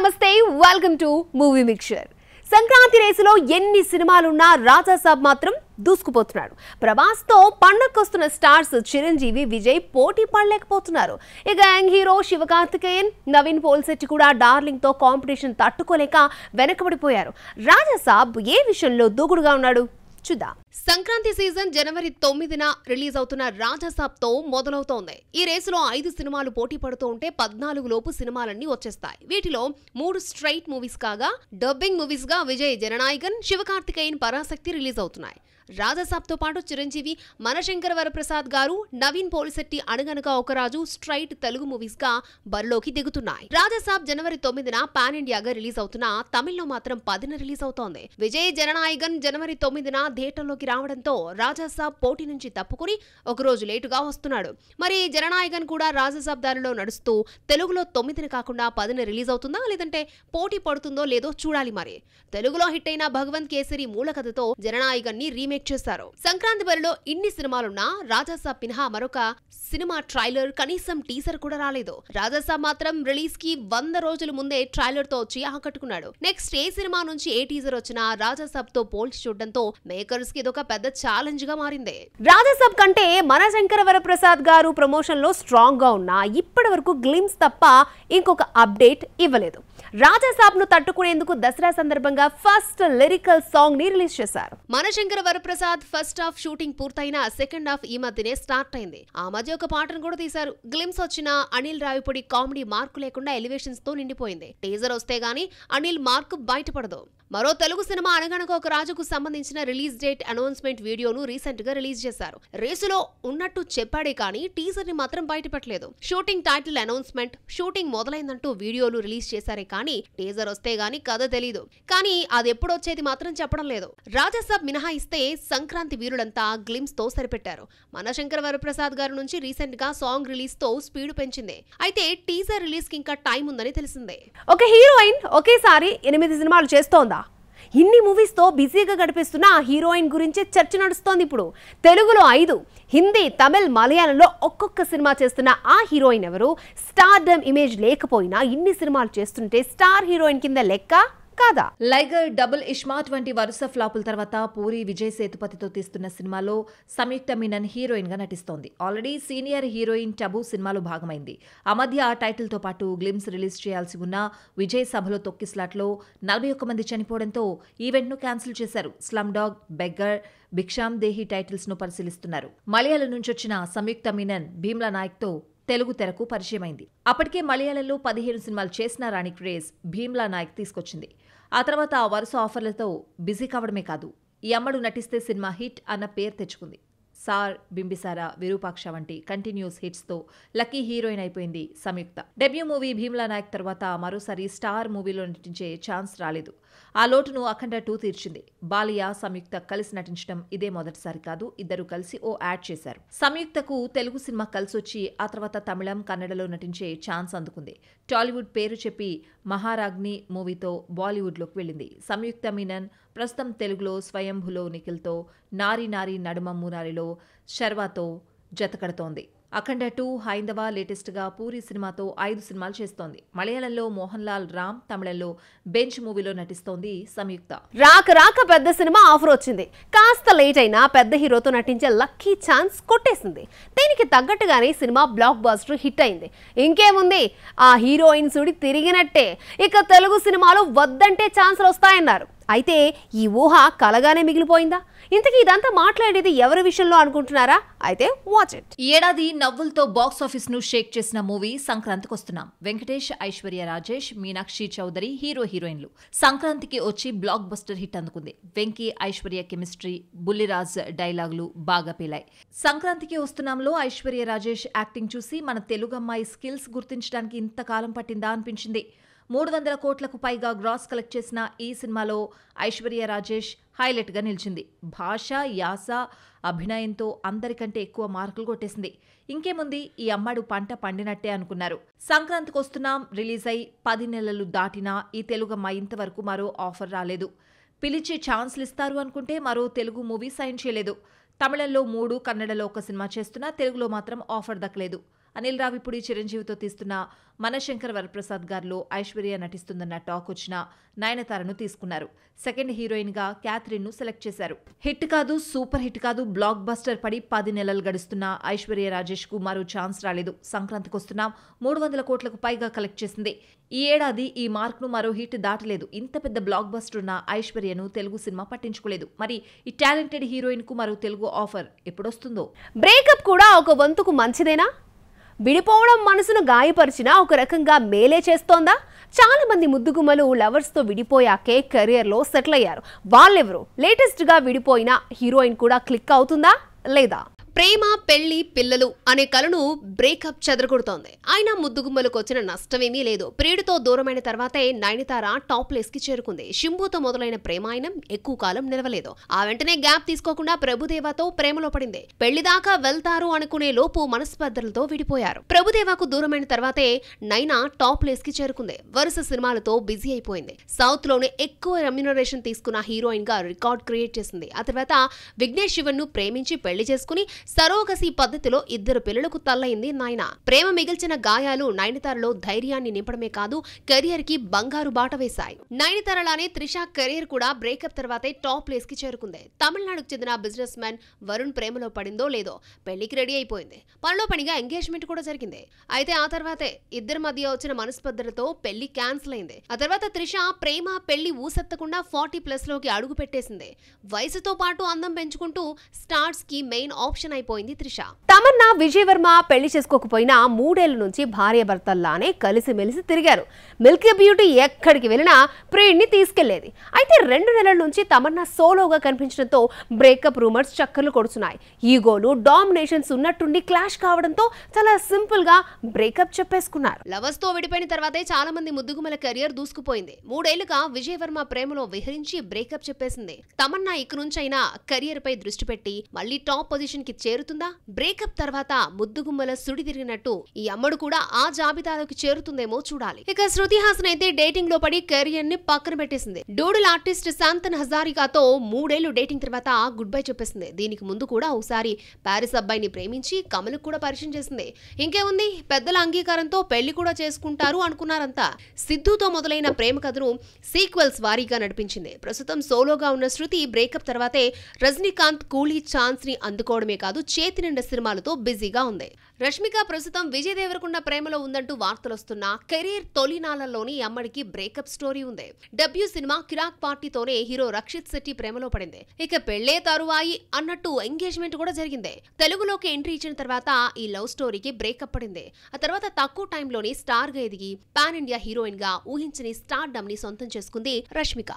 నమస్తే welcome to movie mixture. Sankranti రేసులో ఎన్ని సినిమాలున్నా రాజా సాబ్ మాత్రం దూసుకుపోతున్నాడు. ప్రభాస్ తో పండక్కొస్తున్న స్టార్స్ చిరంజీవి, విజయ్ పోటీ పడలేకపోతున్నారు. ఇక యంగ్ హీరో శివకార్తికేయన్, నవీన్ పోల్శెట్టి కూడా డార్లింగ్ తో కాంపిటీషన్ తట్టుకోలేక వెనకబడిపోయారు. రాజా సాబ్ ఏ విషయంలో దూకుడుగా ఉన్నాడు చూద్దాం. సంక్రాంతి సీజన్ జనవరి 9న రిలీజ్ అవుతున్న రాజా సాబ్ తో మొదలవుతోంది. ఈ రేసులో 5 సినిమాలు పోటీ పడుతూ ఉంటే 14 లోపు సినిమాలన్నీ వచ్చేస్తాయి. వీటిలో 3 స్ట్రైట్ మూవీస్ కాగా డబ్బింగ్ మూవీస్ గా విజయ్ జననాయకన్, శివకార్తికేయన్, పరాశక్తి రిలీజ్ అవుతున్నాయి. రాజా సాబ్ తో పాటు చిరంజీవి, మనశంకర వరప్రసాద్ గారు, నవీన్ పోల్శెట్టి అణగనగా ఒక రాజు స్ట్రైట్ తెలుగు మూవీస్ గా బరిలోకి దిగుతున్నాయి. రాజా సాబ్ జనవరి 9న పాన్ ఇండియాగా రిలీజ్ అవుతున్న తమిళ్లో మాత్రం 10న రిలీజ్ అవుతోంది. విజయ్ జననాయకన్ జనవరి 9న థియేటర్లోకి రావడంతో రాజా సాబ్ పోటీ నుంచి తప్పుకుని ఒక రోజు లేటుగా వస్తున్నాడు. మరి జననాయకన్ కూడా రాజా సాబ్ దారిలో నడుస్తూ తెలుగులో 9న కాకుండా 10న రిలీజ్ అవుతుందా లేదంటే పోటీ పడుతుందో లేదో చూడాలి. మరి తెలుగులో హిట్ అయిన భగవంత్ కేసరి మూల కథతో జననాయకన్ ని రీమేక్ చేశారు. సంక్రాంతి బరిలో ఇన్ని సినిమాలున్నా రాజా సాబ్ మినహా మరొక సినిమా ట్రైలర్, కనీసం టీజర్ కూడా రాలేదు. రాజా సాబ్ మాత్రం రిలీజ్ కి 100 రోజుల ముందే ట్రైలర్ తో వచ్చి ఆకట్టుకున్నాడు. నెక్స్ట్ ఏ సినిమా నుంచి ఏ టీజర్ వచ్చినా రాజా సాబ్ తో పోల్చి చూడడంతో మేకర్స్ కి ఇదొక పెద్ద ఛాలెంజ్ గా మారింది. రాజా సాబ్ కంటే మనశంకర వరప్రసాద్ గారు ప్రమోషన్ లో స్ట్రాంగ్ గా ఉన్నా ఇప్పటి వరకు గ్లిమ్స్ తప్ప ఇంకొక అప్డేట్ ఇవ్వలేదు. రాజా సాబ్ ను తట్టుకునేందుకు దసరా సందర్భంగా ఫస్ట్ లిరికల్ సాంగ్ ని రిలీజ్ చేశారు. మనశంకర వరప్రసాద్ ఫస్ట్ హాఫ్ షూటింగ్ పూర్తయిన సెకండ్ హాఫ్ ఈ మధ్యనే స్టార్ట్ అయింది. ఆ మధ్య ఒక పాటను కూడా తీశారు. గ్లిమ్స్ వచ్చిన అనిల్ రావిపూడి కామెడీ మార్కు లేకుండా ఎలివేషన్స్ తో నిండిపోయింది. టీజర్ వస్తే గానీ అనిల్ మార్కు బయటపడదు. మరో తెలుగు సినిమా అనగనగా ఒక రాజుకు సంబంధించిన రిలీజ్ డేట్ అనౌన్స్మెంట్ వీడియోను రీసెంట్ గా రిలీజ్ చేశారు. రేసులో ఉన్నట్టు చెప్పాడే కానీ టీజర్ ని మాత్రం బయటపెట్టలేదు. షూటింగ్ టైటిల్ అనౌన్స్మెంట్, షూటింగ్ మొదలైందంటూ వీడియోలు రిలీజ్ చేశారే కానీ టీజర్ వస్తే గానీ కథ తెలీదు. కానీ అది ఎప్పుడొచ్చేది మాత్రం చెప్పడం లేదు. రాజా సాబ్ మినహాయిస్తే సంక్రాంతి వీరులంతా గ్లిమ్స్ తో సరిపెట్టారు. మనశంకర వరప్రసాద్ గారి నుంచి రీసెంట్ గా సాంగ్ రిలీజ్ తో స్పీడ్ పెంచింది. అయితే టీజర్ రిలీజ్ కి ఇంకా టైం ఉందని తెలిసిందే. ఒక హీరోయిన్ ఒకేసారి 8 సినిమాలు చేస్తోందా? ఇన్ని మూవీస్ తో బిజీగా గడిపిస్తున్న ఆ హీరోయిన్ గురించే చర్చ నడుస్తోంది ఇప్పుడు. తెలుగులో 5, హిందీ, తమిళ్, మలయాళంలో ఒక్కొక్క సినిమా చేస్తున్న ఆ హీరోయిన్ ఎవరు? స్టార్డమ్ ఇమేజ్ లేకపోయినా ఇన్ని సినిమాలు చేస్తుంటే స్టార్ హీరోయిన్ కింద లెక్క కాదా? లైగర్, డబుల్ ఇష్మార్ట్ వంటి వరుస ఫ్లాపుల తర్వాత పూరి విజయ్ సేతుపతితో తీస్తున్న సినిమాలో సంయుక్త మీనన్ హీరోయిన్ గా నటిస్తోంది. ఆల్రెడీ సీనియర్ హీరోయిన్ టబు సినిమాలో భాగమైంది. ఆ మధ్య ఆ టైటిల్ తో పాటు గ్లిమ్స్ రిలీజ్ చేయాల్సి ఉన్న విజయ్ సభలో తొక్కిస్లాట్లో 41 మంది చనిపోవడంతో ఈవెంట్ ను క్యాన్సిల్ చేశారు. స్లమ్ డాగ్, బెగ్గర్, భిక్షామ్ దేహి టైటిల్స్ ను పరిశీలిస్తున్నారు. మలయాళం నుంచి వచ్చిన సంయుక్త మీనన్ భీమ్లా నాయక్ తో తెలుగు తెరకు పరిచయమైంది. అప్పటికే మలయాళంలో 15 సినిమాలు చేసిన రాణి క్రేజ్ భీమ్లా నాయక్ తీసుకొచ్చింది. ఆ తర్వాత వరుస ఆఫర్లతో బిజీ కావడమే కాదు, ఈ అమ్మడు నటిస్తే సినిమా హిట్ అన్న పేరు తెచ్చుకుంది. సార్, బింబిసార, విరూపాక్ష వంటి కంటిన్యూస్ హిట్స్ తో లక్కీ హీరోయిన్ అయిపోయింది సంయుక్త. డెబ్యూ మూవీ భీమ్లా నాయక్ తర్వాత మరోసారి స్టార్ మూవీలో నటించే ఛాన్స్ రాలేదు. ఆ లోటును అఖండ 2 తీర్చింది. బాలియా, సంయుక్త కలిసి నటించడం ఇదే మొదటిసారి కాదు. ఇద్దరు కలిసి ఓ యాడ్ చేశారు. సంయుక్తకు తెలుగు సినిమా కలిసొచ్చి ఆ తర్వాత తమిళం, కన్నడలో నటించే ఛాన్స్ అందుకుంది. టాలీవుడ్ పేరు చెప్పి మహారాజ్ని మూవీతో బాలీవుడ్లోకి వెళ్ళింది. సంయుక్త మీనన్ ప్రస్తుతం తెలుగులో స్వయంభులో నిఖిల్తో, నారీ నారీ నడుమ మూనారిలో శర్వాతో జతకడుతోంది. అఖండ 2, హైందవ, లేటెస్ట్ గా పూరి సినిమాతో 5 సినిమాలు చేస్తోంది. మలయాళంలో మోహన్ లాల్ రామ్, తమిళంలో బెంచ్ మూవీలో నటిస్తోంది సంయుక్త. రాక పెద్ద సినిమా ఆఫర్ వచ్చింది. కాస్త లేట్ అయినా పెద్ద హీరోతో నటించే లక్కీ ఛాన్స్ కొట్టేసింది. దీనికి తగ్గట్టుగానే సినిమా బ్లాక్ బస్టర్ హిట్ అయింది. ఇంకేముంది, ఆ హీరోయిన్ సుడి తిరిగినట్టే. ఇక తెలుగు సినిమాలు వద్దంటే ఛాన్సులు వస్తాయన్నారు. అయితే ఈ ఊహ కలగానే మిగిలిపోయిందా? ఇంతకీ ఇదంతా మాట్లాడేది ఎవరి విషయంలో అనుకుంటున్నారా? అయితే వాచ్ ఇట్. ఈ ఏడాది నవ్వులతో బాక్స్ ఆఫీస్ ను షేక్ చేసిన మూవీ సంక్రాంతికి వస్తున్నాం. వెంకటేష్, ఐశ్వర్య రాజేష్, మీనాక్షి చౌదరి హీరోయిన్లు. సంక్రాంతికి వచ్చి బ్లాక్ బస్టర్ హిట్ అందుకుంది. వెంకీ, ఐశ్వర్య కెమిస్ట్రీ, బుల్లిరాజ్ డైలాగులు బాగా పేలాయి. సంక్రాంతికి వస్తున్నాంలో ఐశ్వర్య రాజేష్ యాక్టింగ్ చూసి మన తెలుగు అమ్మాయి స్కిల్స్ గుర్తించడానికి ఇంతకాలం పట్టిందా అనిపించింది. 300 కోట్లకు పైగా గ్రాస్ కలెక్ట్ చేసిన ఈ సినిమాలో ఐశ్వర్య రాజేష్ హైలైట్ గా నిలిచింది. భాష, యాస, అభినయంతో అందరికంటే ఎక్కువ మార్కులు కొట్టేసింది. ఇంకేముంది, ఈ అమ్మడు పంట పండినట్టే అనుకున్నారు. సంక్రాంతికి వస్తున్నాం రిలీజ్ అయి 10 నెలలు దాటినా ఈ తెలుగమ్మ ఇంతవరకు మరో ఆఫర్ రాలేదు. పిలిచి ఛాన్స్లు ఇస్తారు అనుకుంటే మరో తెలుగు మూవీ సైన్ చేయలేదు. తమిళంలో 3, కన్నడలో 1 సినిమా చేస్తున్నా తెలుగులో మాత్రం ఆఫర్ దక్కలేదు. అనిల్ రావిపూడి చిరంజీవితో తీస్తున్న మనశంకర్ వరప్రసాద్ గారిలో ఐశ్వర్య నటిస్తుందన్న టాక్ వచ్చిన నయనతారను తీసుకున్నారు. సెకండ్ హీరోయిన్ గా క్యాథరిన్ ను సెలెక్ట్ చేశారు. హిట్ కాదు, సూపర్ హిట్ కాదు, బ్లాక్ బస్టర్ పడి 10 నెలలు గడుస్తున్న ఐశ్వర్య రాజేష్ కు మరో ఛాన్స్ రాలేదు. సంక్రాంతికి వస్తున్న 300 కోట్లకు పైగా కలెక్ట్ చేసింది. ఈ ఏడాది ఈ మార్క్ ను మరో హిట్ దాటలేదు. ఇంత పెద్ద బ్లాక్ బస్టర్ ఉన్న ఐశ్వర్యను తెలుగు సినిమా పట్టించుకోలేదు. మరి ఈ టాలెంటెడ్ హీరోయిన్ కు మరో తెలుగు ఆఫర్ ఎప్పుడొస్తుందో? బ్రేకప్ కూడా ఒక వంతుకు మంచిదేనా? విడిపోవడం మనసును గాయపరిచినా ఒక రకంగా మేలే చేస్తోందా? చాలా మంది ముద్దుగుమ్మలు లవర్స్ తో విడిపోయాకే కెరియర్ లో సెటిల్ అయ్యారు. వాళ్ళెవరు? లేటెస్ట్ గా విడిపోయిన హీరోయిన్ కూడా క్లిక్ అవుతుందా లేదా? ప్రేమ, పెళ్లి, పిల్లలు అనే కలను బ్రేకప్ చెదరగొడుతోంది. అయినా ముద్దుగుమ్మలకు వచ్చిన నష్టమేమీ లేదు. ప్రియుడితో దూరమైన తర్వాతే నయనతార టాప్ ప్లేస్ కి చేరుకుంది. శింబుతో మొదలైన ప్రేమాయణం ఎక్కువ కాలం నిలవలేదు. ఆ వెంటనే గ్యాప్ తీసుకోకుండా ప్రభుదేవాతో ప్రేమలో పడింది. పెళ్లి దాకా వెళ్తారు అనుకునే లోపు మనస్పర్ధలతో విడిపోయారు. ప్రభుదేవాకు దూరమైన తర్వాతే నైనా టాప్ ప్లేస్ కి చేరుకుంది. వరుస సినిమాలతో బిజీ అయిపోయింది. సౌత్ లోనే ఎక్కువ రెమ్యునరేషన్ తీసుకున్న హీరోయిన్ గా రికార్డ్ క్రియేట్ చేసింది. ఆ తర్వాత విఘ్నేష్ శివన్ ను ప్రేమించి పెళ్లి చేసుకుని సరోగసి పద్ధతిలో 2 పిల్లలకు తల్లయింది నయన. ప్రేమ మిగిల్చిన గాయాలు నయనతారలో ధైర్యాన్ని నింపడమే కాదు, కెరియర్ కి బంగారు బాట వేశాయి. నయనతారలానే త్రిష కెరియర్ కూడా బ్రేకప్ తర్వాతే టాప్ ప్లేస్ కి చేరుకుంది. తమిళనాడుకు చెందిన బిజినెస్ మ్యాన్ వరుణ్ ప్రేమలో పడిందో లేదో పెళ్లికి రెడీ అయిపోయింది. పనిలో పనిగా ఎంగేజ్మెంట్ కూడా జరిగింది. అయితే ఆ తర్వాతే ఇద్దరి మధ్య వచ్చిన మనస్పర్ధలతో పెళ్లి క్యాన్సిల్ అయింది. ఆ తర్వాత త్రిష ప్రేమ పెళ్లి ఊసెత్తకుండా 40+ లోకి అడుగు పెట్టేసింది. వయసుతో పాటు అందం పెంచుకుంటూ స్టార్స్ కి మెయిన్ ఆప్షన్ అయిపోయింది త్రిష. తమన్నా, విజయ్ వర్మ పెళ్లి చేసుకోకపోయినా 3 ఏళ్ల నుంచి భార్యాభర్తల్లానే కలిసిమెలిసి తిరిగారు. మిల్కీ బ్యూటీ ఎక్కడికి వెళ్ళినా ప్రియుడిని తీసుకెళ్లేది. అయితే 2 నెలల నుంచి తమన్నా సోలోగా కనిపించడంతో బ్రేకప్ రూమర్స్ చక్కర్లు కొడుతున్నాయి. ఈగోలు, డామినేషన్స్ ఉన్నట్టుండి క్లాష్ కావడంతో చాలా సింపుల్ గా బ్రేకప్ చెప్పేసుకున్నారు. లవర్స్ తో విడిపోయిన తర్వాతే చాలా మంది ముద్దుగుమల కెరియర్ దూసుకుపోయింది. 3 ఏళ్లుగా విజయ్ వర్మ ప్రేమలో విహరించి బ్రేకప్ చెప్పేసింది. తమన్నా ఇక నుంచైనా కెరియర్ పై దృష్టి పెట్టి మళ్లీ టాప్ పొజిషన్ కి చేరుతుందా? బ్రేకప్ తర్వాత ముద్దుగుమ్మల సుడి తిరిగినట్టు ఈ అమ్మడు కూడా ఆ జాబితాలోకి చేరుతుందేమో చూడాలి. ఇక శృతి హాసన్ అయితే డేటింగ్ లో పడి కెరియర్ ని పక్కన పెట్టేసింది. డూడల్ ఆర్టిస్ట్ శాంతన్ హజారికాతో 3 ఏళ్లు డేటింగ్ తర్వాత గుడ్ బై చెప్పేసింది. దీనికి ముందు కూడా ఒకసారి ప్యారిస్ అబ్బాయిని ప్రేమించి కమలకు కూడా పరిచయం చేసింది. ఇంకేముంది, పెద్దల అంగీకారంతో పెళ్లి కూడా చేసుకుంటారు అనుకున్నారంతా. సిద్ధుతో మొదలైన ప్రేమ కథను సీక్వెల్స్ వారీగా నడిపించింది. ప్రస్తుతం సోలోగా ఉన్న శృతి బ్రేకప్ తర్వాతే రజనీకాంత్ కూలీ ఛాన్స్ ని అందుకోవడమే కాదు, చేతి నిండా సినిమాలతో బిజీగా ఉంది. రష్మిక ప్రస్తుతం విజయ్ దేవరకొండ ప్రేమలో ఉందంటూ వార్తలొస్తున్నా కెరీర్ తొలినాళ్లలోని అమ్మడికి బ్రేకప్ స్టోరీ ఉంది. డెబ్యూ సినిమా కిరాక్ పార్టీతోనే హీరో రక్షిత్ శెట్టి ప్రేమలో పడింది. ఇక పెళ్లే తరువాయి అన్నట్టు ఎంగేజ్మెంట్ కూడా జరిగింది. తెలుగులోకి ఎంట్రీ ఇచ్చిన తర్వాత ఈ లవ్ స్టోరీకి బ్రేకప్ పడింది. ఆ తర్వాత తక్కువ టైంలోని స్టార్ గా ఎదిగి పాన్ ఇండియా హీరోయిన్ గా ఊహించని స్టార్ డమ్ ని సొంతం చేసుకుంది రష్మిక.